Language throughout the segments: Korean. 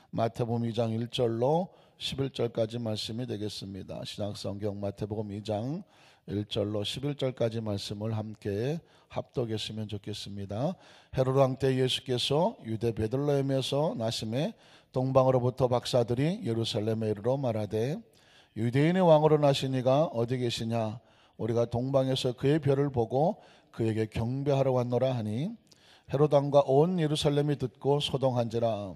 마태복음 2장 1절로 11절까지 말씀이 되겠습니다. 신약성경 마태복음 2장 1절로 11절까지 말씀을 함께 합독했으면 좋겠습니다. 헤로드 왕 때 예수께서 유대 베들레헴에서 나심에 동방으로부터 박사들이 예루살렘에 이르러 말하되 유대인의 왕으로 나시니가 어디 계시냐? 우리가 동방에서 그의 별을 보고 그에게 경배하러 왔노라 하니 헤로드 왕과 온 예루살렘이 듣고 소동한지라.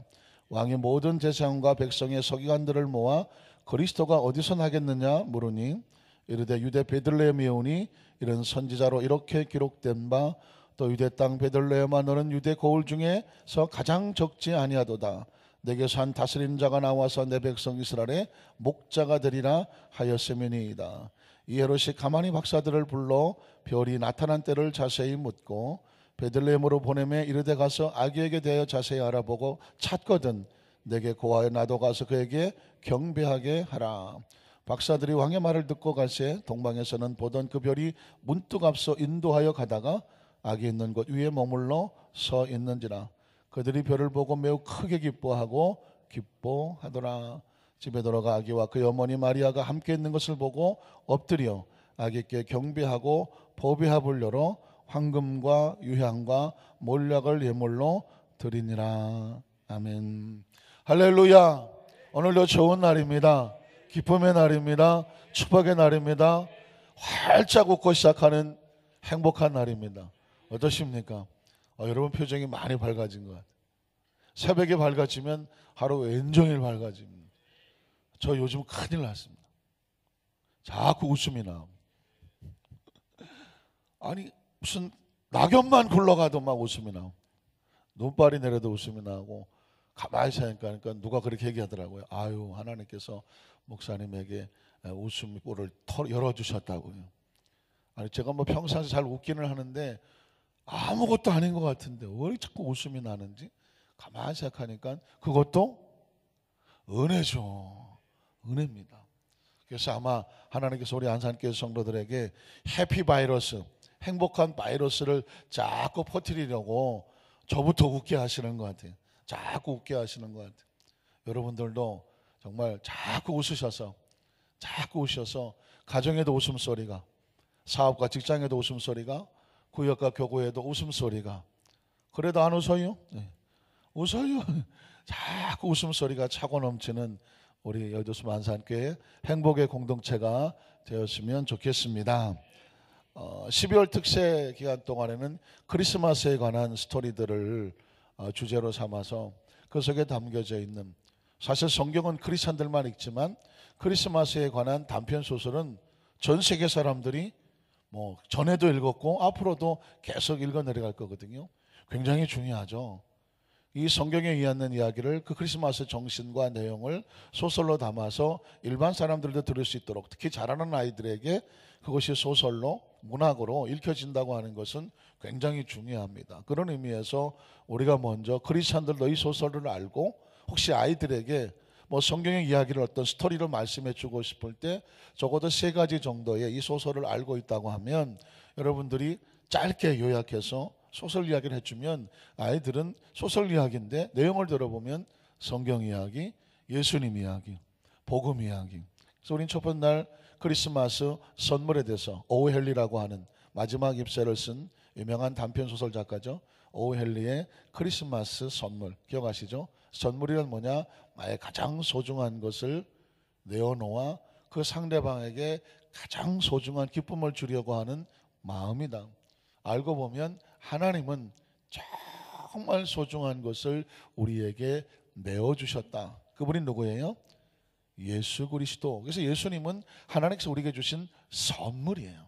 왕이 모든 제사장과 백성의 서기관들을 모아 그리스도가 어디서 나겠느냐 물으니 이르되 유대 베들레헴에 오니 이런 선지자로 이렇게 기록된 바 또 유대 땅 베들레헴아 너는 유대 고을 중에서 가장 적지 아니하도다. 내게서 한 다스린 자가 나와서 내 백성 이스라엘의 목자가 되리라 하였음이니이다. 이 헤롯이 가만히 박사들을 불러 별이 나타난 때를 자세히 묻고 베들레헴으로 보내매 이르되 가서 아기에게 대하여 자세히 알아보고 찾거든 내게 고하여 나도 가서 그에게 경배하게 하라. 박사들이 왕의 말을 듣고 갈새 동방에서는 보던 그 별이 문득 앞서 인도하여 가다가 아기 있는 곳 위에 머물러 서 있는지라. 그들이 별을 보고 매우 크게 기뻐하더라. 집에 돌아가 아기와 그의 어머니 마리아가 함께 있는 것을 보고 엎드려 아기께 경배하고 보배합을 황금과 유향과 몰약을 예물로 드리니라. 아멘. 할렐루야. 오늘도 좋은 날입니다. 기쁨의 날입니다. 축복의 날입니다. 활짝 웃고 시작하는 행복한 날입니다. 어떠십니까? 여러분 표정이 많이 밝아진 것 같아요. 새벽에 밝아지면 하루 왼종일 밝아집니다. 저 요즘 큰일 났습니다. 자꾸 웃음이 나옵니다. 아니 무슨 낙엽만 굴러가도 막 웃음이 나오고 눈발이 내려도 웃음이 나오고 가만히 생각하니까 누가 그렇게 얘기하더라고요. 아유 하나님께서 목사님에게 웃음골을 열어주셨다고요. 아니 제가 뭐 평상시 잘 웃기는 하는데 아무것도 아닌 것 같은데 왜 자꾸 웃음이 나는지 가만히 생각하니까 그것도 은혜죠. 은혜입니다. 그래서 아마 하나님께서 우리 안산교회 성도들에게 해피 바이러스, 행복한 바이러스를 자꾸 퍼뜨리려고 저부터 웃게 하시는 것 같아요. 자꾸 웃게 하시는 것 같아요. 여러분들도 정말 자꾸 웃으셔서 가정에도 웃음소리가, 사업과 직장에도 웃음소리가, 구역과 교구에도 웃음소리가. 그래도 안 웃어요? 네. 웃어요. 자꾸 웃음소리가 차고 넘치는 우리 여도수 안산교회 행복의 공동체가 되었으면 좋겠습니다. 12월 특세 기간 동안에는 크리스마스에 관한 스토리들을 주제로 삼아서 그 속에 담겨져 있는, 사실 성경은 크리스찬들만 읽지만 크리스마스에 관한 단편 소설은 전 세계 사람들이 뭐 전에도 읽었고 앞으로도 계속 읽어 내려갈 거거든요. 굉장히 중요하죠. 이 성경에 의한 이야기를 그 크리스마스 정신과 내용을 소설로 담아서 일반 사람들도 들을 수 있도록, 특히 자라는 아이들에게 그것이 소설로 문학으로 읽혀진다고 하는 것은 굉장히 중요합니다. 그런 의미에서 우리가 먼저 크리스찬들도 이 소설을 알고 혹시 아이들에게 뭐 성경의 이야기를 어떤 스토리로 말씀해 주고 싶을 때 적어도 3가지 정도의 이 소설을 알고 있다고 하면 여러분들이 짧게 요약해서 소설 이야기를 해주면 아이들은 소설 이야기인데 내용을 들어보면 성경 이야기, 예수님 이야기, 복음 이야기. 그래서 우린 첫 번째 날 크리스마스 선물에 대해서 오우 헨리라고 하는 마지막 입세를 쓴 유명한 단편 소설 작가죠. 오우 헨리의 크리스마스 선물 기억하시죠? 선물이란 뭐냐? 나의 가장 소중한 것을 내어놓아 그 상대방에게 가장 소중한 기쁨을 주려고 하는 마음이다. 알고 보면 하나님은 정말 소중한 것을 우리에게 내어주셨다. 그분이 누구예요? 예수 그리스도. 그래서 예수님은 하나님께서 우리에게 주신 선물이에요.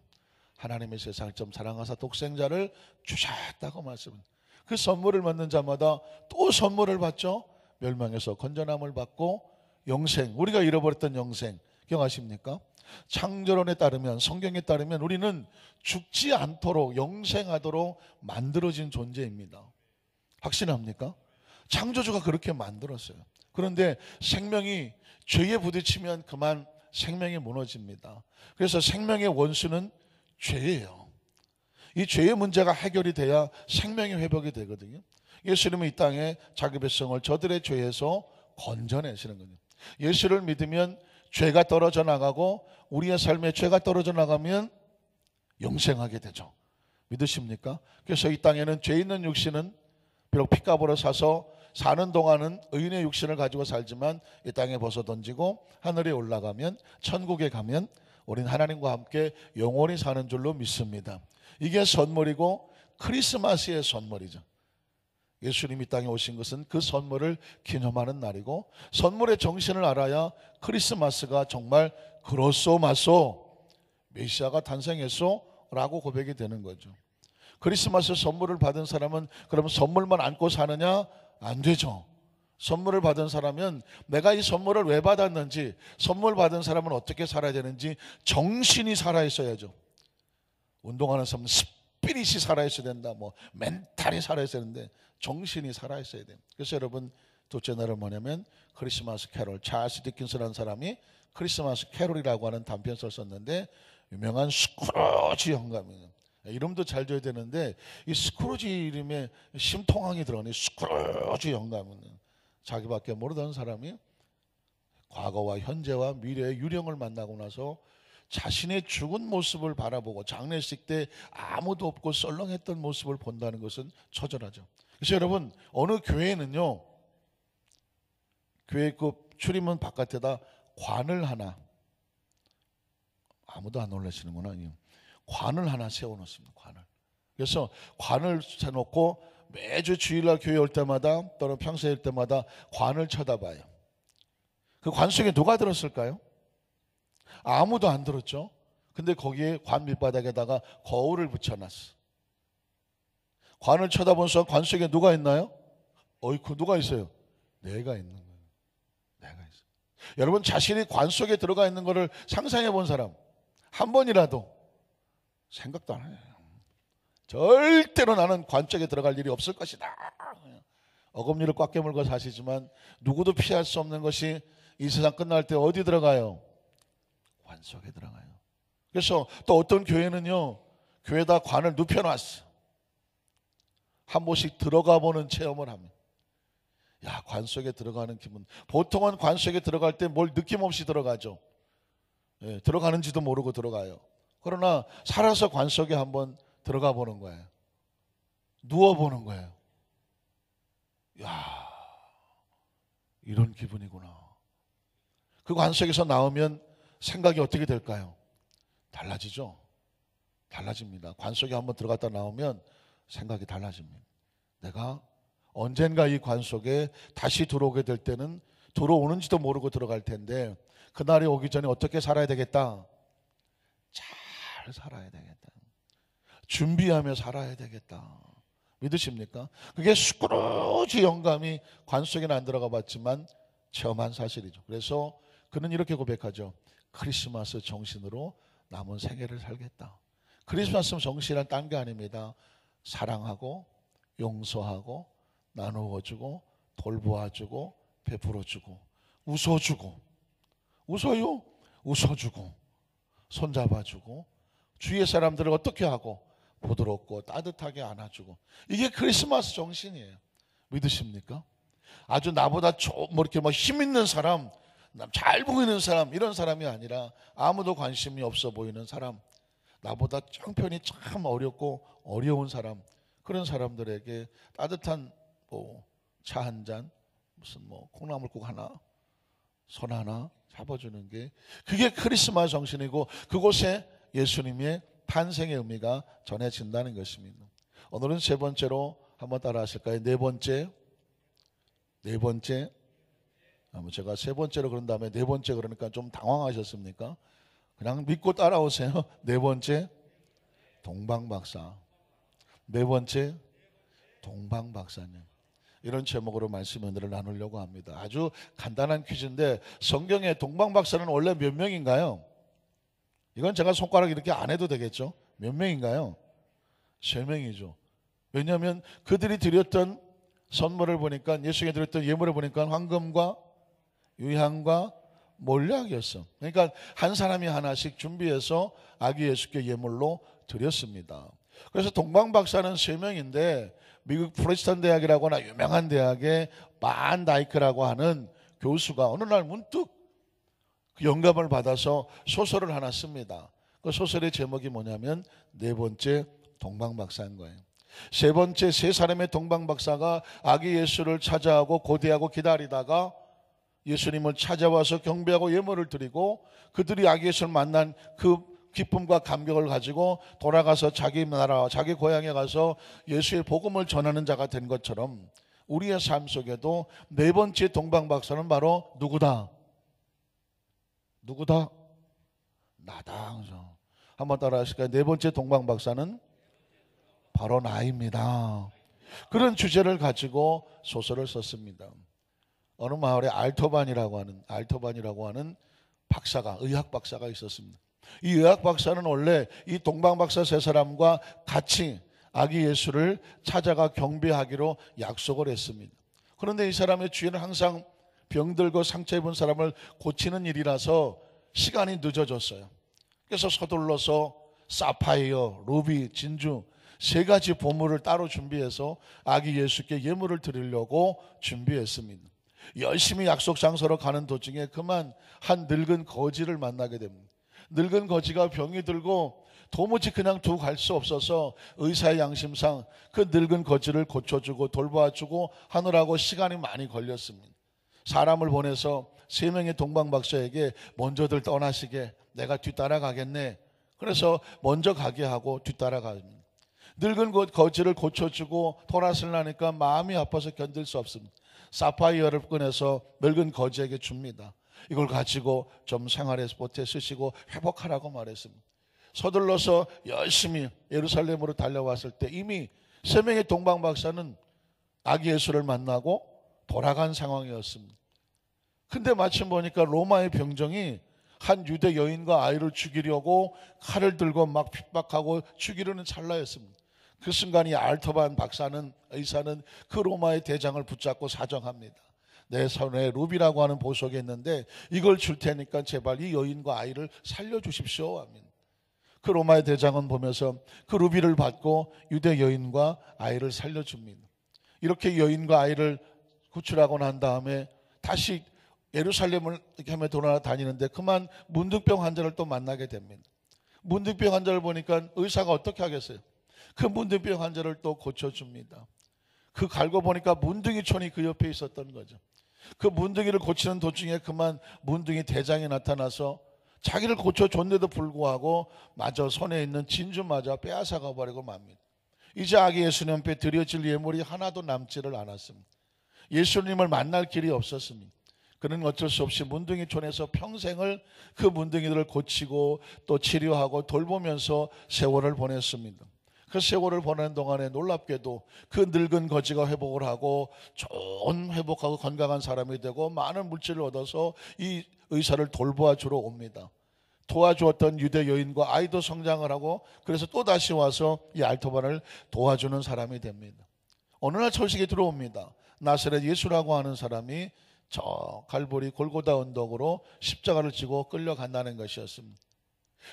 하나님의 세상을 좀 사랑하사 독생자를 주셨다고 말씀합니다. 그 선물을 받는 자마다 또 선물을 받죠. 멸망에서 건전함을 받고 영생, 우리가 잃어버렸던 영생 기억하십니까? 창조론에 따르면, 성경에 따르면 우리는 죽지 않도록 영생하도록 만들어진 존재입니다. 확신합니까? 창조주가 그렇게 만들었어요. 그런데 생명이 죄에 부딪히면 그만 생명이 무너집니다. 그래서 생명의 원수는 죄예요. 이 죄의 문제가 해결이 돼야 생명이 회복이 되거든요. 예수님은 이 땅에 자기 백성을 저들의 죄에서 건져내시는 거예요. 예수를 믿으면 죄가 떨어져 나가고 우리의 삶에 죄가 떨어져 나가면 영생하게 되죠. 믿으십니까? 그래서 이 땅에는 죄 있는 육신은 비록 핏값으로 사서 사는 동안은 의인의 육신을 가지고 살지만 이 땅에 벗어 던지고 하늘에 올라가면 천국에 가면 우리는 하나님과 함께 영원히 사는 줄로 믿습니다. 이게 선물이고 크리스마스의 선물이죠. 예수님이 땅에 오신 것은 그 선물을 기념하는 날이고 선물의 정신을 알아야 크리스마스가 정말 그로소 마소 메시아가 탄생했소 라고 고백이 되는 거죠. 크리스마스 선물을 받은 사람은 그럼 선물만 안고 사느냐? 안 되죠. 선물을 받은 사람은 내가 이 선물을 왜 받았는지, 선물 받은 사람은 어떻게 살아야 되는지 정신이 살아있어야죠. 운동하는 사람은 스피릿이 살아있어야 된다, 뭐 멘탈이 살아있어야 되는데 정신이 살아있어야 돼요. 그래서 여러분, 둘째 날은 뭐냐면 크리스마스 캐롤. 찰스 디킨스라는 사람이 크리스마스 캐롤이라고 하는 단편서를 썼는데 유명한 스크루지 영감이에요. 이름도 잘 줘야 되는데 이 스크루지 이름에 심통항이 들어가네. 스크루지 영감은 자기밖에 모르던 사람이 과거와 현재와 미래의 유령을 만나고 나서 자신의 죽은 모습을 바라보고 장례식 때 아무도 없고 썰렁했던 모습을 본다는 것은 처절하죠. 그래서 여러분, 어느 교회는요, 교회 그 출입문 바깥에다 관을 하나, 아무도 안 놀라시는구나. 관을 하나 세워놓습니다. 관을. 그래서 관을 세워놓고 매주 주일날 교회 올 때마다 또는 평소에 올 때마다 관을 쳐다봐요. 그 관 속에 누가 들었을까요? 아무도 안 들었죠. 근데 거기에 관 밑바닥에다가 거울을 붙여놨어. 관을 쳐다본 순간 관 속에 누가 있나요? 어이쿠, 누가 있어요? 내가 있는 거예요. 내가 있어요. 여러분, 자신이 관 속에 들어가 있는 것을 상상해 본 사람 한 번이라도 생각도 안 해요. 절대로 나는 관 쪽에 들어갈 일이 없을 것이다. 어금니를 꽉 깨물고 사시지만 누구도 피할 수 없는 것이 이 세상 끝날 때 어디 들어가요? 관 속에 들어가요. 그래서 또 어떤 교회는요, 교회에다 관을 눕혀놨어. 한 번씩 들어가 보는 체험을 하면, 야, 관 속에 들어가는 기분. 보통은 관 속에 들어갈 때 뭘 느낌없이 들어가죠. 예, 들어가는지도 모르고 들어가요. 그러나 살아서 관 속에 한번 들어가 보는 거예요. 누워 보는 거예요. 야, 이런 기분이구나. 그 관 속에서 나오면 생각이 어떻게 될까요? 달라지죠. 달라집니다. 관 속에 한번 들어갔다 나오면 생각이 달라집니다. 내가 언젠가 이 관 속에 다시 들어오게 될 때는 들어오는지도 모르고 들어갈 텐데 그날이 오기 전에 어떻게 살아야 되겠다? 잘 살아야 되겠다. 준비하며 살아야 되겠다. 믿으십니까? 그게 스크루지 영감이 관 속에는 안 들어가 봤지만 체험한 사실이죠. 그래서 그는 이렇게 고백하죠. 크리스마스 정신으로 남은 생애를 살겠다. 크리스마스 정신이란 딴 게 아닙니다. 사랑하고 용서하고 나누어주고 돌보아주고 베풀어주고 웃어주고, 웃어요? 웃어주고 손잡아주고 주위의 사람들을 어떻게 하고 부드럽고 따뜻하게 안아주고, 이게 크리스마스 정신이에요. 믿으십니까? 아주 나보다 뭐 이렇게 뭐 힘 있는 사람, 잘 보이는 사람, 이런 사람이 아니라 아무도 관심이 없어 보이는 사람, 나보다 형편이 참 어렵고 어려운 사람, 그런 사람들에게 따뜻한 뭐 차 한 잔, 무슨 뭐 콩나물국 하나, 손 하나 잡아주는 게, 그게 크리스마스 정신이고 그곳에 예수님의 탄생의 의미가 전해진다는 것입니다. 오늘은 세 번째로 한번 따라 하실까요? 네 번째. 제가 세 번째로 그런 다음에 네 번째 그러니까 좀 당황하셨습니까? 그냥 믿고 따라오세요. 네 번째, 동방박사. 네 번째, 동방박사님. 이런 제목으로 말씀 은혜를 나누려고 합니다. 아주 간단한 퀴즈인데 성경에 동방박사는 원래 몇 명인가요? 이건 제가 손가락 이렇게 안 해도 되겠죠? 몇 명인가요? 3명이죠. 왜냐하면 그들이 드렸던 선물을 보니까, 예수에게 드렸던 예물을 보니까 황금과 유향과 몰약이었어. 그러니까 한 사람이 하나씩 준비해서 아기 예수께 예물로 드렸습니다. 그래서 동방박사는 3명인데 미국 프레스턴 대학이라고 하나 유명한 대학의 반 다이크라고 하는 교수가 어느 날 문득 그 영감을 받아서 소설을 하나 씁니다. 그 소설의 제목이 뭐냐면 네 번째 동방박사인 거예요. 세 번째 세 사람의 동방박사가 아기 예수를 찾아오고 고대하고 기다리다가 예수님을 찾아와서 경배하고 예물을 드리고 그들이 아기 예수를 만난 그 기쁨과 감격을 가지고 돌아가서 자기 나라 자기 고향에 가서 예수의 복음을 전하는 자가 된 것처럼 우리의 삶 속에도 네 번째 동방박사는 바로 누구다? 누구다? 나다. 한번 따라 하실까요? 네 번째 동방박사는 바로 나입니다. 그런 주제를 가지고 소설을 썼습니다. 어느 마을에 알토반이라고 하는 박사가, 의학 박사가 있었습니다. 이 의학 박사는 원래 이 동방박사 세 사람과 같이 아기 예수를 찾아가 경배하기로 약속을 했습니다. 그런데 이 사람의 주인은 항상 병들고 상처 입은 사람을 고치는 일이라서 시간이 늦어졌어요. 그래서 서둘러서 사파이어, 루비, 진주 세 가지 보물을 따로 준비해서 아기 예수께 예물을 드리려고 준비했습니다. 열심히 약속 장소로 가는 도중에 그만 한 늙은 거지를 만나게 됩니다. 늙은 거지가 병이 들고 도무지 그냥 두고 갈 수 없어서 의사의 양심상 그 늙은 거지를 고쳐주고 돌봐주고 하느라고 시간이 많이 걸렸습니다. 사람을 보내서 세 명의 동방박사에게 먼저들 떠나시게 내가 뒤따라가겠네. 그래서 먼저 가게 하고 뒤따라갑니다. 늙은 거지를 고쳐주고 돌아서려니까 마음이 아파서 견딜 수 없습니다. 사파이어를 꺼내서 늙은 거지에게 줍니다. 이걸 가지고 좀 생활의 스포츠에 쓰시고 회복하라고 말했습니다. 서둘러서 열심히 예루살렘으로 달려왔을 때 이미 세 명의 동방박사는 아기 예수를 만나고 돌아간 상황이었습니다. 근데 마침 보니까 로마의 병정이 한 유대 여인과 아이를 죽이려고 칼을 들고 막 핍박하고 죽이려는 찰나였습니다. 그 순간 이 알토반 의사는 그 로마의 대장을 붙잡고 사정합니다. 내 손에 루비라고 하는 보석이 있는데 이걸 줄 테니까 제발 이 여인과 아이를 살려주십시오 합니다. 그 로마의 대장은 보면서 그 루비를 받고 유대 여인과 아이를 살려줍니다. 이렇게 여인과 아이를 구출하고 난 다음에 다시 예루살렘을 이렇게 하며 돌아다니는데 그만 문둥병 환자를 또 만나게 됩니다. 문둥병 환자를 보니까 의사가 어떻게 하겠어요? 그 문둥병 환자를 또 고쳐줍니다. 그 갈고 보니까 문둥이촌이 그 옆에 있었던 거죠. 그 문둥이를 고치는 도중에 그만 문둥이 대장이 나타나서 자기를 고쳐줬는데도 불구하고 마저 손에 있는 진주마저 빼앗아가 버리고 맙니다. 이제 아기 예수님 앞에 드려질 예물이 하나도 남지를 않았습니다. 예수님을 만날 길이 없었습니다. 그는 어쩔 수 없이 문둥이촌에서 평생을 그 문둥이들을 고치고 또 치료하고 돌보면서 세월을 보냈습니다. 그 세월을 보내는 동안에 놀랍게도 그 늙은 거지가 회복을 하고 좋은 회복하고 건강한 사람이 되고 많은 물질을 얻어서 이 의사를 돌보아주러 옵니다. 도와주었던 유대 여인과 아이도 성장을 하고 그래서 또다시 와서 이 알토반을 도와주는 사람이 됩니다. 어느 날 소식이 들어옵니다. 나사렛 예수라고 하는 사람이 저 갈보리 골고다 언덕으로 십자가를 지고 끌려간다는 것이었습니다.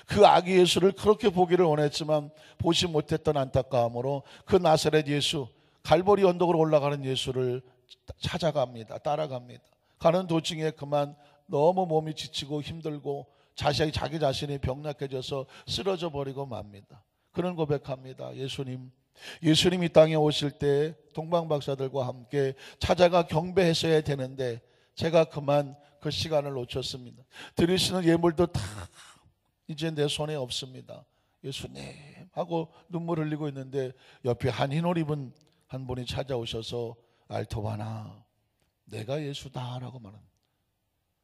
그 아기 예수를 그렇게 보기를 원했지만 보지 못했던 안타까움으로 그 나사렛 예수, 갈보리 언덕으로 올라가는 예수를 찾아갑니다. 따라갑니다. 가는 도중에 그만 너무 몸이 지치고 힘들고 자기 자신이 병약해져서 쓰러져 버리고 맙니다. 그는 고백합니다. 예수님 이 땅에 오실 때 동방박사들과 함께 찾아가 경배했어야 되는데 제가 그만 그 시간을 놓쳤습니다. 드리시는 예물도 다 이제 내 손에 없습니다. 예수님 하고 눈물 흘리고 있는데 옆에 한 흰옷 입은 한 분이 찾아오셔서 알토바나 내가 예수다 라고 말합니다.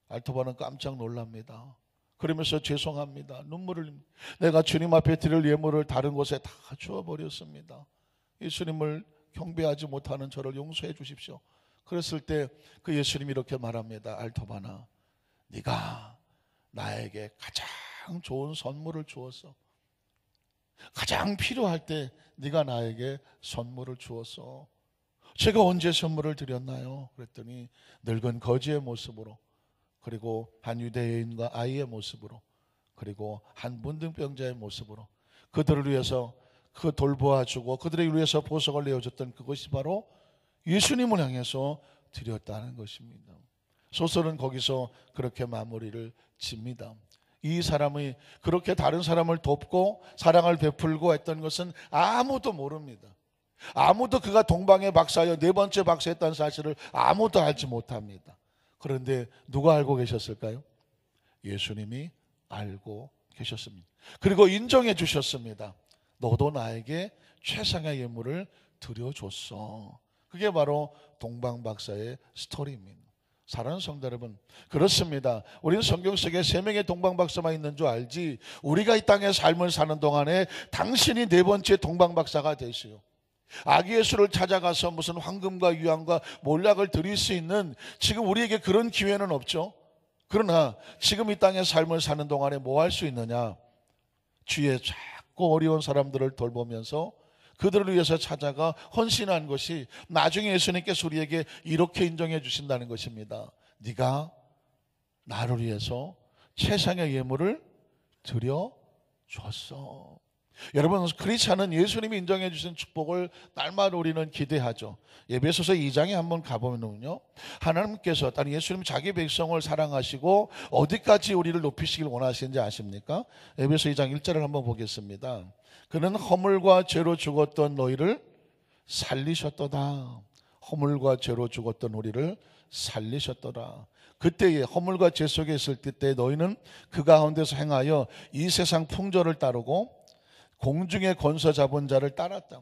알토바는 깜짝 놀랍니다. 그러면서 죄송합니다. 눈물을 흘립니다. 내가 주님 앞에 드릴 예물을 다른 곳에 다 주어버렸습니다. 예수님을 경배하지 못하는 저를 용서해 주십시오. 그랬을 때 그 예수님이 이렇게 말합니다. 알토바나 네가 나에게 가장 좋은 선물을 주었어. 가장 필요할 때 네가 나에게 선물을 주었어. 제가 언제 선물을 드렸나요? 그랬더니 늙은 거지의 모습으로 그리고 한 유대인과 아이의 모습으로 그리고 한 문둥병자의 모습으로 그들을 위해서 그 돌보아주고 그들을 위해서 보석을 내어줬던 그것이 바로 예수님을 향해서 드렸다는 것입니다. 소설은 거기서 그렇게 마무리를 짓니다. 이 사람이 그렇게 다른 사람을 돕고 사랑을 베풀고 했던 것은 아무도 모릅니다. 아무도 그가 동방의 박사여 네 번째 박사였다는 사실을 아무도 알지 못합니다. 그런데 누가 알고 계셨을까요? 예수님이 알고 계셨습니다. 그리고 인정해 주셨습니다. 너도 나에게 최상의 예물을 드려줬어. 그게 바로 동방박사의 스토리입니다. 사랑하는 성도 여러분, 그렇습니다. 우리는 성경 속에 3명의 동방박사만 있는 줄 알지 우리가 이 땅에 삶을 사는 동안에 당신이 네 번째 동방박사가 되시오. 아기 예수를 찾아가서 무슨 황금과 유황과 몰약을 드릴 수 있는 지금 우리에게 그런 기회는 없죠. 그러나 지금 이 땅에 삶을 사는 동안에 뭐 할 수 있느냐? 주위에 자꾸 어려운 사람들을 돌보면서 그들을 위해서 찾아가 헌신한 것이 나중에 예수님께서 우리에게 이렇게 인정해 주신다는 것입니다. 네가 나를 위해서 최상의 예물을 드려줬어. 여러분, 크리스찬은 예수님이 인정해 주신 축복을 날마다 우리는 기대하죠. 에베소서 2장에 한번 가보면요, 하나님께서 예수님 자기 백성을 사랑하시고 어디까지 우리를 높이시길 원하시는지 아십니까? 에베소 2장 1절을 한번 보겠습니다. 그는 허물과 죄로 죽었던 너희를 살리셨도다. 허물과 죄로 죽었던 우리를 살리셨도다. 그때에 허물과 죄 속에 있을 때 너희는 그 가운데서 행하여 이 세상 풍조를 따르고 공중의 권세 잡은 자를 따랐다.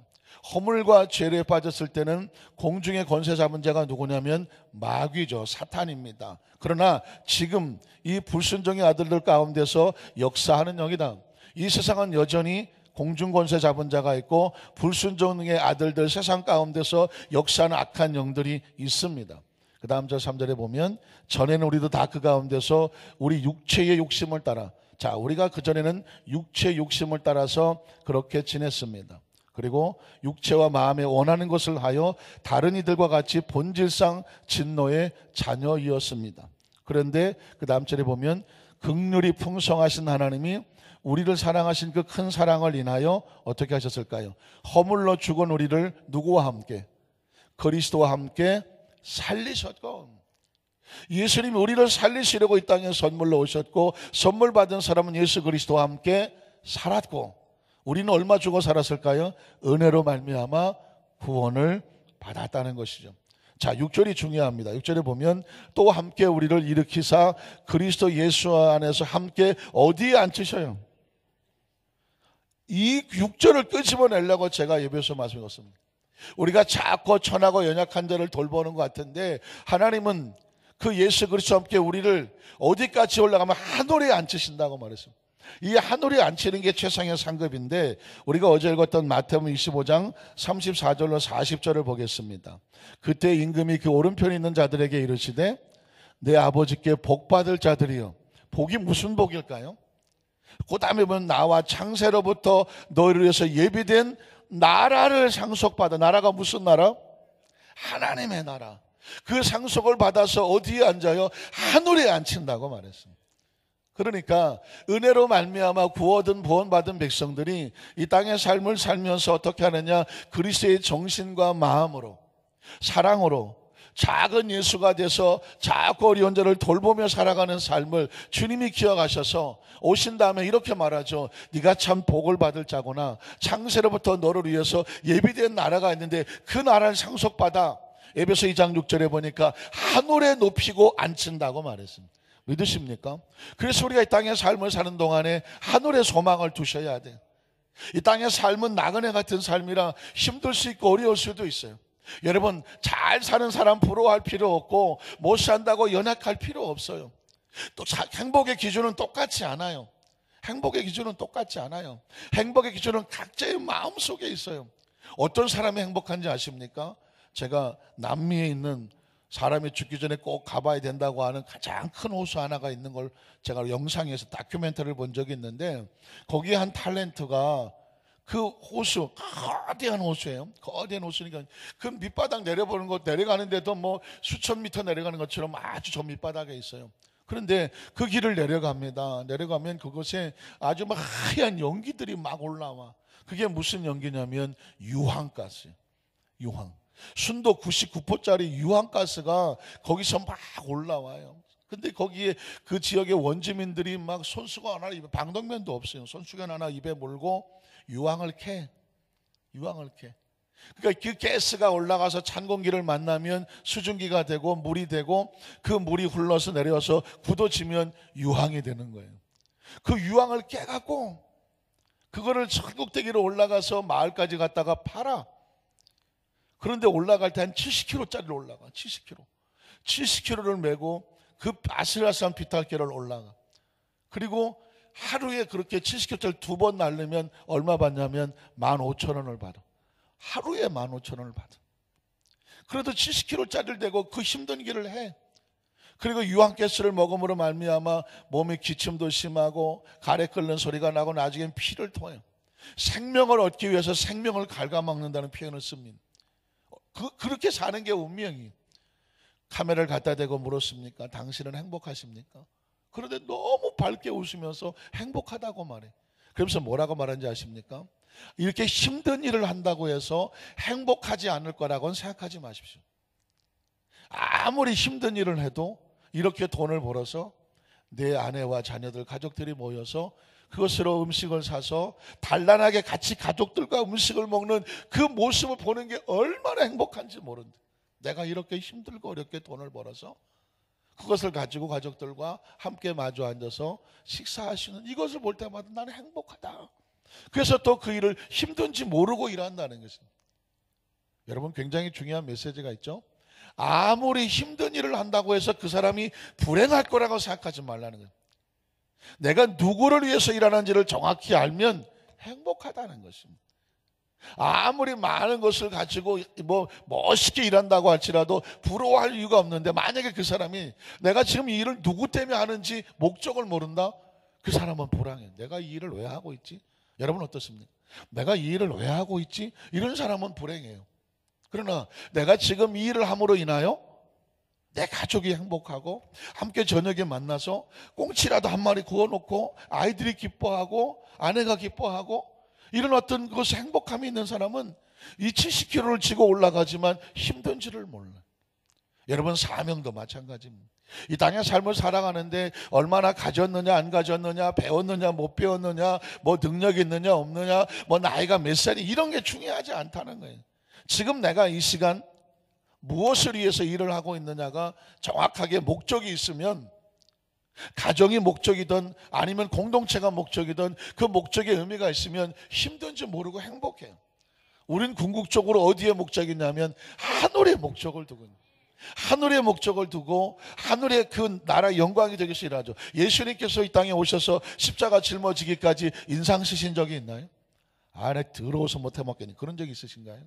허물과 죄에 빠졌을 때는 공중의 권세 잡은 자가 누구냐면 마귀죠. 사탄입니다. 그러나 지금 이 불순종의 아들들 가운데서 역사하는 영이다. 이 세상은 여전히 공중 권세 잡은 자가 있고 불순종의 아들들 세상 가운데서 역사하는 악한 영들이 있습니다. 그 다음 절 3절에 보면 전에는 우리도 다 그 가운데서 우리 육체의 욕심을 따라, 자, 우리가 그전에는 육체의 욕심을 따라서 그렇게 지냈습니다. 그리고 육체와 마음에 원하는 것을 하여 다른 이들과 같이 본질상 진노의 자녀이었습니다. 그런데 그 다음 절에 보면 긍휼이 풍성하신 하나님이 우리를 사랑하신 그 큰 사랑을 인하여 어떻게 하셨을까요? 허물로 죽은 우리를 누구와 함께? 그리스도와 함께 살리셨고, 예수님이 우리를 살리시려고 이 땅에 선물로 오셨고 선물 받은 사람은 예수 그리스도와 함께 살았고, 우리는 얼마 주고 살았을까요? 은혜로 말미암아 구원을 받았다는 것이죠. 자, 6절이 중요합니다. 6절에 보면 또 함께 우리를 일으키사 그리스도 예수 안에서 함께 어디에 앉히셔요? 이 6절을 끄집어내려고 제가 예배에서 말씀드렸습니다. 우리가 자꾸 천하고 연약한 자를 돌보는 것 같은데 하나님은 그 예수 그리스도와 함께 우리를 어디까지 올라가면 하늘에 앉히신다고 말했습니다. 이 하늘에 앉히는 게 최상의 상급인데 우리가 어제 읽었던 마태복음 25장 34절로 40절을 보겠습니다. 그때 임금이 그 오른편에 있는 자들에게 이르시되 내 아버지께 복받을 자들이여. 복이 무슨 복일까요? 그 다음에 보면 나와 창세로부터 너희를 위해서 예비된 나라를 상속받아. 나라가 무슨 나라? 하나님의 나라. 그 상속을 받아서 어디에 앉아요? 하늘에 앉힌다고 말했습니다. 그러니까 은혜로 말미암아 구원받은 백성들이 이 땅의 삶을 살면서 어떻게 하느냐? 그리스도의 정신과 마음으로, 사랑으로 작은 예수가 돼서 자꾸 어려운 자를 돌보며 살아가는 삶을 주님이 기억하셔서 오신 다음에 이렇게 말하죠. 네가 참 복을 받을 자구나. 창세로부터 너를 위해서 예비된 나라가 있는데 그 나라를 상속받아. 에베소 2장 6절에 보니까 하늘에 높이고 앉힌다고 말했습니다. 믿으십니까? 그래서 우리가 이 땅의 삶을 사는 동안에 하늘에 소망을 두셔야 돼요. 이 땅의 삶은 나그네 같은 삶이라 힘들 수 있고 어려울 수도 있어요. 여러분, 잘 사는 사람 부러워할 필요 없고 못 산다고 연약할 필요 없어요. 또 행복의 기준은 똑같지 않아요. 행복의 기준은 똑같지 않아요. 행복의 기준은 각자의 마음 속에 있어요. 어떤 사람이 행복한지 아십니까? 제가 남미에 있는 사람이 죽기 전에 꼭 가봐야 된다고 하는 가장 큰 호수 하나가 있는 걸 제가 영상에서 다큐멘터리를 본 적이 있는데 거기에 한 탤런트가 그 호수, 거대한 호수예요. 거대한 호수니까 그 밑바닥 내려보는 거 내려가는데도 뭐 수천 미터 내려가는 것처럼 아주 저 밑바닥에 있어요. 그런데 그 길을 내려갑니다. 내려가면 그곳에 아주 막 하얀 연기들이 막 올라와. 그게 무슨 연기냐면 유황가스예요. 유황. 순도 99%짜리 유황가스가 거기서 막 올라와요. 근데 거기에 그 지역의 원주민들이 막 손수건 하나 입에, 방독면도 없어요. 손수건 하나 입에 물고 유황을 캐. 그러니까 그 가스가 올라가서 찬 공기를 만나면 수증기가 되고 물이 되고, 그 물이 흘러서 내려와서 굳어지면 유황이 되는 거예요. 그 유황을 깨갖고 그거를 전국대기로 올라가서 마을까지 갔다가 팔아. 그런데 올라갈 때 한 70km짜리로 올라가. 70km를 메고 그 아슬아슬한 비탈길을 올라가. 그리고 하루에 그렇게 70km를 2번 날르면 얼마 받냐면 15,000원을 받아. 하루에 15,000원을 받아. 그래도 70km짜리를 대고 그 힘든 길을 해. 그리고 유황가스를 먹음으로 말미암아 몸이 기침도 심하고 가래 끓는 소리가 나고 나중엔 피를 토해요. 생명을 얻기 위해서 생명을 갉아먹는다는 표현을 씁니다. 그렇게 사는 게 운명이. 카메라를 갖다 대고 물었습니까? 당신은 행복하십니까? 그런데 너무 밝게 웃으면서 행복하다고 말해. 그러면서 뭐라고 말하는지 아십니까? 이렇게 힘든 일을 한다고 해서 행복하지 않을 거라고는 생각하지 마십시오. 아무리 힘든 일을 해도 이렇게 돈을 벌어서 내 아내와 자녀들, 가족들이 모여서 그것으로 음식을 사서 단란하게 같이 가족들과 음식을 먹는 그 모습을 보는 게 얼마나 행복한지 모른다. 내가 이렇게 힘들고 어렵게 돈을 벌어서 그것을 가지고 가족들과 함께 마주 앉아서 식사하시는 이것을 볼 때마다 나는 행복하다. 그래서 또 그 일을 힘든지 모르고 일한다는 것입니다. 여러분, 굉장히 중요한 메시지가 있죠. 아무리 힘든 일을 한다고 해서 그 사람이 불행할 거라고 생각하지 말라는 거예요. 내가 누구를 위해서 일하는지를 정확히 알면 행복하다는 것입니다. 아무리 많은 것을 가지고 뭐 멋있게 일한다고 할지라도 부러워할 이유가 없는데, 만약에 그 사람이 내가 지금 이 일을 누구 때문에 하는지 목적을 모른다? 그 사람은 불행해. 내가 이 일을 왜 하고 있지? 여러분 어떻습니까? 내가 이 일을 왜 하고 있지? 이런 사람은 불행해요. 그러나 내가 지금 이 일을 함으로 인하여 내 가족이 행복하고 함께 저녁에 만나서 꽁치라도 한 마리 구워놓고 아이들이 기뻐하고 아내가 기뻐하고 이런 어떤 그것에 행복함이 있는 사람은 이 70km를 지고 올라가지만 힘든지를 몰라. 여러분, 사명도 마찬가지입니다. 이 땅의 삶을 살아가는데 얼마나 가졌느냐 안 가졌느냐, 배웠느냐 못 배웠느냐, 뭐 능력이 있느냐 없느냐, 뭐 나이가 몇 살이, 이런 게 중요하지 않다는 거예요. 지금 내가 이 시간 무엇을 위해서 일을 하고 있느냐가 정확하게 목적이 있으면, 가정이 목적이든 아니면 공동체가 목적이든 그 목적의 의미가 있으면 힘든지 모르고 행복해요. 우린 궁극적으로 어디에 목적이 있냐면 하늘의 목적을 두고 있는, 하늘의 목적을 두고 하늘의 그 나라의 영광이 되기 위해서 일하죠. 예수님께서 이 땅에 오셔서 십자가 짊어지기까지 인상 쓰신 적이 있나요? 내 더러워서 못해 먹겠니, 그런 적이 있으신가요?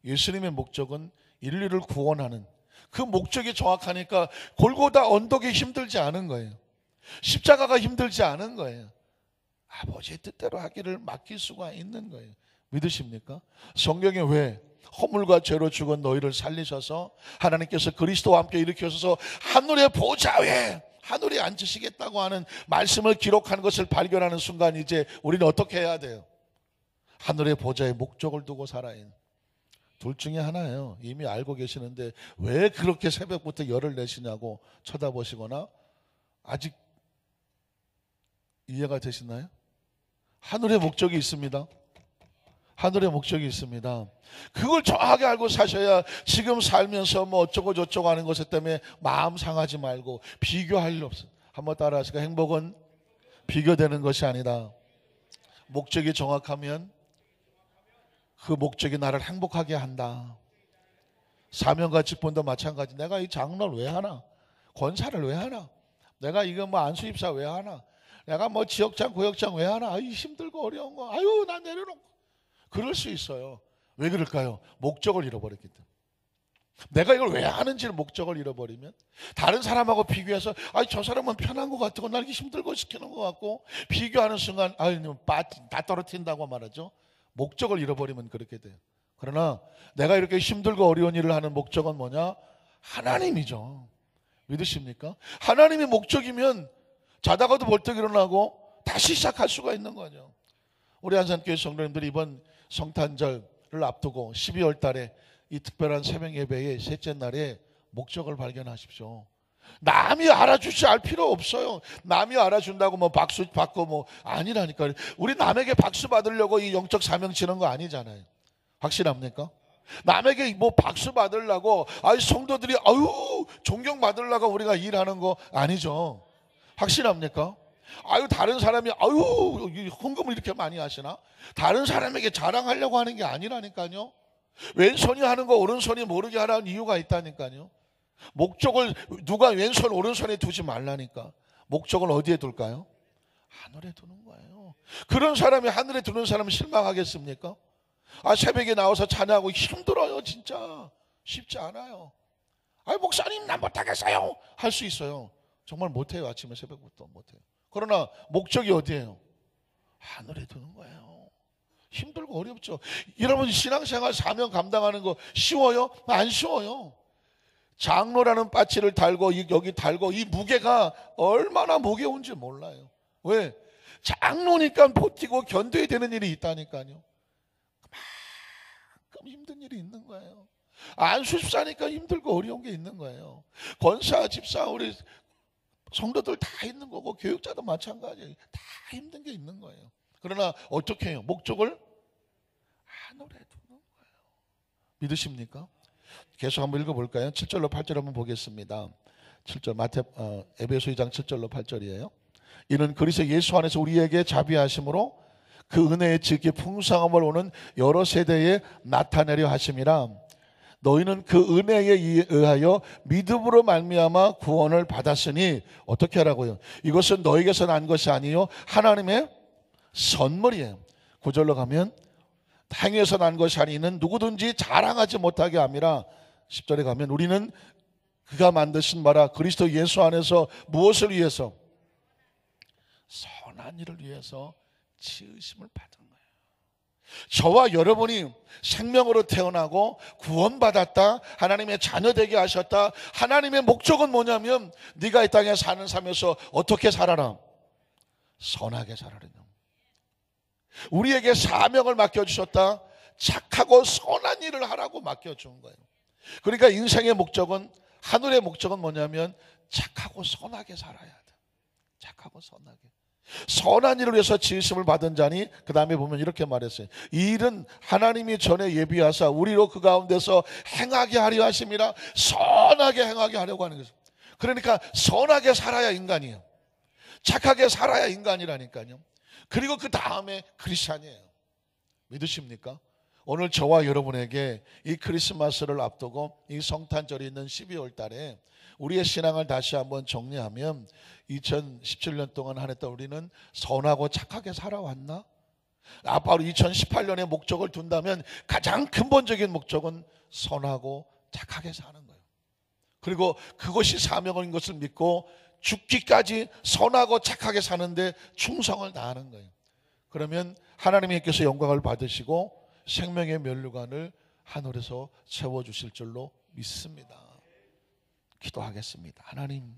예수님의 목적은 인류를 구원하는, 그 목적이 정확하니까 골고다 언덕이 힘들지 않은 거예요. 십자가가 힘들지 않은 거예요. 아버지의 뜻대로 하기를 맡길 수가 있는 거예요. 믿으십니까? 성경에 왜 허물과 죄로 죽은 너희를 살리셔서 하나님께서 그리스도와 함께 일으켜서 하늘의 보좌 위에 하늘에 앉으시겠다고 하는 말씀을 기록한 것을 발견하는 순간, 이제 우리는 어떻게 해야 돼요? 하늘의 보좌에 목적을 두고 살아야 해요. 둘 중에 하나예요. 이미 알고 계시는데 왜 그렇게 새벽부터 열을 내시냐고 쳐다보시거나, 아직 이해가 되시나요? 하늘의 목적이 있습니다. 하늘의 목적이 있습니다. 그걸 정확하게 알고 사셔야 지금 살면서 뭐 어쩌고 저쩌고 하는 것 때문에 마음 상하지 말고 비교할 일 없어요. 한번 따라 하시고, 행복은 비교되는 것이 아니다. 목적이 정확하면 그 목적이 나를 행복하게 한다. 사명과 직분도 마찬가지. 내가 이 장로를 왜 하나? 권사를 왜 하나? 내가 이거 뭐 안수입사 왜 하나? 내가 뭐 지역장 구역장 왜 하나? 아유, 힘들고 어려운 거, 아유, 나 내려놓고. 그럴 수 있어요. 왜 그럴까요? 목적을 잃어버렸기 때문에. 내가 이걸 왜 하는지를 목적을 잃어버리면, 다른 사람하고 비교해서 저 사람은 편한 것 같고 나 이렇게 힘들고 시키는 것 같고, 비교하는 순간 다 떨어뜨린다고 말하죠. 목적을 잃어버리면 그렇게 돼요. 그러나 내가 이렇게 힘들고 어려운 일을 하는 목적은 뭐냐? 하나님이죠. 믿으십니까? 하나님이 목적이면 자다가도 벌떡 일어나고 다시 시작할 수가 있는 거죠. 우리 한산교회 성도님들이 이번 성탄절을 앞두고 12월 달에 이 특별한 새벽 예배의 셋째 날에 목적을 발견하십시오. 남이 알아주지 알 필요 없어요. 남이 알아준다고 뭐 박수 받고 뭐 아니라니까요. 우리 남에게 박수 받으려고 이 영적 사명 치는 거 아니잖아요. 확실합니까? 남에게 뭐 박수 받으려고 성도들이 존경 받으려고 우리가 일하는 거 아니죠. 확실합니까? 다른 사람이 헌금을 이렇게 많이 하시나? 다른 사람에게 자랑하려고 하는 게 아니라니까요. 왼손이 하는 거 오른손이 모르게 하라는 이유가 있다니까요. 목적을 누가 왼손 오른손에 두지 말라니까. 목적을 어디에 둘까요? 하늘에 두는 거예요. 그런 사람이 하늘에 두는 사람은 실망하겠습니까? 새벽에 나와서 찬양하고 힘들어요. 진짜 쉽지 않아요. 목사님 난 못하겠어요 할 수 있어요. 정말 못해요. 아침에 새벽부터 못해요. 그러나 목적이 어디예요? 하늘에 두는 거예요. 힘들고 어렵죠. 여러분 신앙생활 사명 감당하는 거 쉬워요? 안 쉬워요. 장로라는 빠치를 달고 여기 달고 이 무게가 얼마나 무게운지 몰라요. 왜? 장로니까 버티고 견뎌야 되는 일이 있다니까요. 그만큼 힘든 일이 있는 거예요. 안수집사니까 힘들고 어려운 게 있는 거예요. 권사, 집사, 우리 성도들 다 있는 거고 교육자도 마찬가지예요. 다 힘든 게 있는 거예요. 그러나 어떻게 해요? 목적을 하늘에 두는 거예요. 믿으십니까? 계속 한번 읽어볼까요? 7절로 8절 한번 보겠습니다. 7절 에베소 2장 7절로 8절이에요. 이는 그리스도 예수 안에서 우리에게 자비하심으로 그 은혜의 지극히 풍성함을 오는 여러 세대에 나타내려 하심이라. 너희는 그 은혜에 의하여 믿음으로 말미암아 구원을 받았으니 어떻게 하라고요? 이것은 너희에게서 난 것이 아니요 하나님의 선물이에요. 9절로 가면 행위에서 난 것이 아니는 누구든지 자랑하지 못하게 함이라. 10절에 가면 우리는 그가 만드신 바라 그리스도 예수 안에서 무엇을 위해서? 선한 일을 위해서 지으심을 받은 거예요. 저와 여러분이 생명으로 태어나고 구원받았다, 하나님의 자녀 되게 하셨다. 하나님의 목적은 뭐냐면 네가 이 땅에 사는 삶에서 어떻게 살아라? 선하게 살아라. 우리에게 사명을 맡겨주셨다. 착하고 선한 일을 하라고 맡겨준 거예요. 그러니까 인생의 목적은, 하늘의 목적은 뭐냐면 착하고 선하게 살아야 돼. 착하고 선하게. 선한 일을 위해서 지으심을 받은 자니, 그 다음에 보면 이렇게 말했어요. 이 일은 하나님이 전에 예비하사 우리로 그 가운데서 행하게 하려 하심이라. 선하게 행하게 하려고 하는 거죠. 그러니까 선하게 살아야 인간이에요. 착하게 살아야 인간이라니까요. 그리고 그 다음에 크리스찬이에요. 믿으십니까? 오늘 저와 여러분에게 이 크리스마스를 앞두고 이 성탄절이 있는 12월 달에 우리의 신앙을 다시 한번 정리하면 2017년 동안 한 해 동안 우리는 선하고 착하게 살아왔나? 바로 2018년의 목적을 둔다면 가장 근본적인 목적은 선하고 착하게 사는 거예요. 그리고 그것이 사명인 것을 믿고 죽기까지 선하고 착하게 사는데 충성을 다하는 거예요. 그러면 하나님께서 영광을 받으시고 생명의 면류관을 하늘에서 채워주실 줄로 믿습니다. 기도하겠습니다. 하나님,